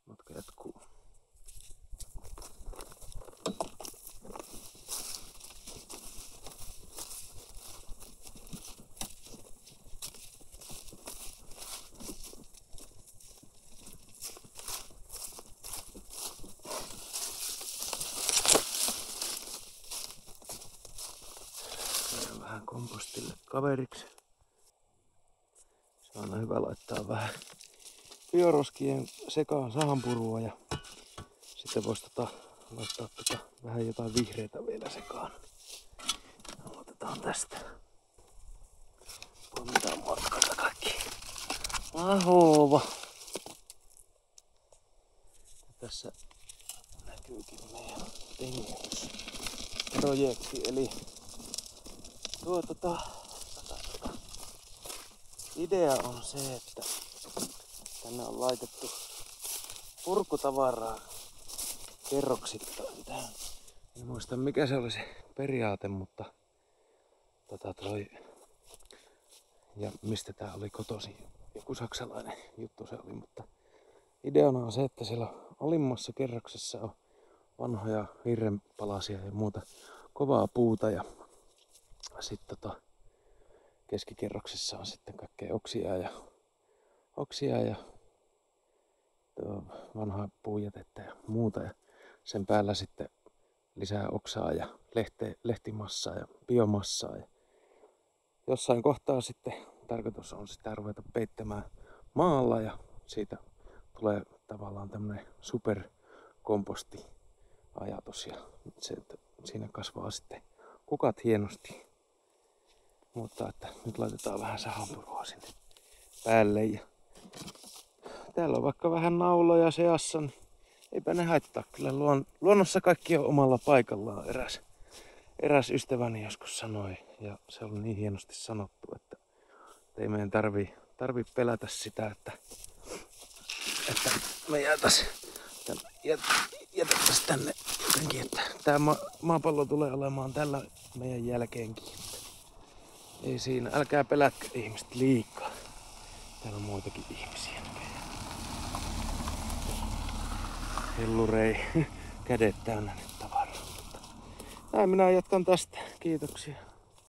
Matka jatkuu. Vähän kompostille kaveriksi. Se on hyvä laittaa vähän bioroskien sekaan sahanpurua ja sitten voisi laittaa vähän jotain vihreitä vielä sekaan. Aloitetaan tästä. Pommitaan matkalta kaikki. Ahova. Ja tässä näkyykin meidän pengitysprojekti. Eli idea on se, että tänne on laitettu purkutavaraa kerroksittain tähän. En muista mikä se oli se periaate, mutta ja mistä tää oli kotoisin. Joku saksalainen juttu se oli, mutta ideana on se, että siellä alimmassa kerroksessa on vanhoja hirrenpalasia ja muuta kovaa puuta ja sitten keskikerroksessa on sitten kaikkea oksia ja vanhaa puujätettä ja muuta. Ja sen päällä sitten lisää oksaa ja lehtimassaa ja biomassaa. Ja jossain kohtaa sitten tarkoitus on sitä ruveta peittämään maalla ja siitä tulee tavallaan tämmönen superkompostiajatus ja se, että siinä kasvaa sitten kukat hienosti. Mutta että nyt laitetaan vähän sahanpurua sinne päälle. Ja täällä on vaikka vähän nauloja seassa, niin eipä ne haittaa. Kyllä luonnossa kaikki on omalla paikallaan. Eräs ystäväni joskus sanoi, ja se oli niin hienosti sanottu, että ei meidän tarvii pelätä sitä, että me jätettäisiin tänne jotenkin, että tämä maapallo tulee olemaan tällä meidän jälkeenkin. Ei siinä, älkää pelätkö ihmiset liikaa. Täällä on muitakin ihmisiä. Hellurei, kädet täynnä nyt tavaraa. Näin minä jatkan tästä. Kiitoksia.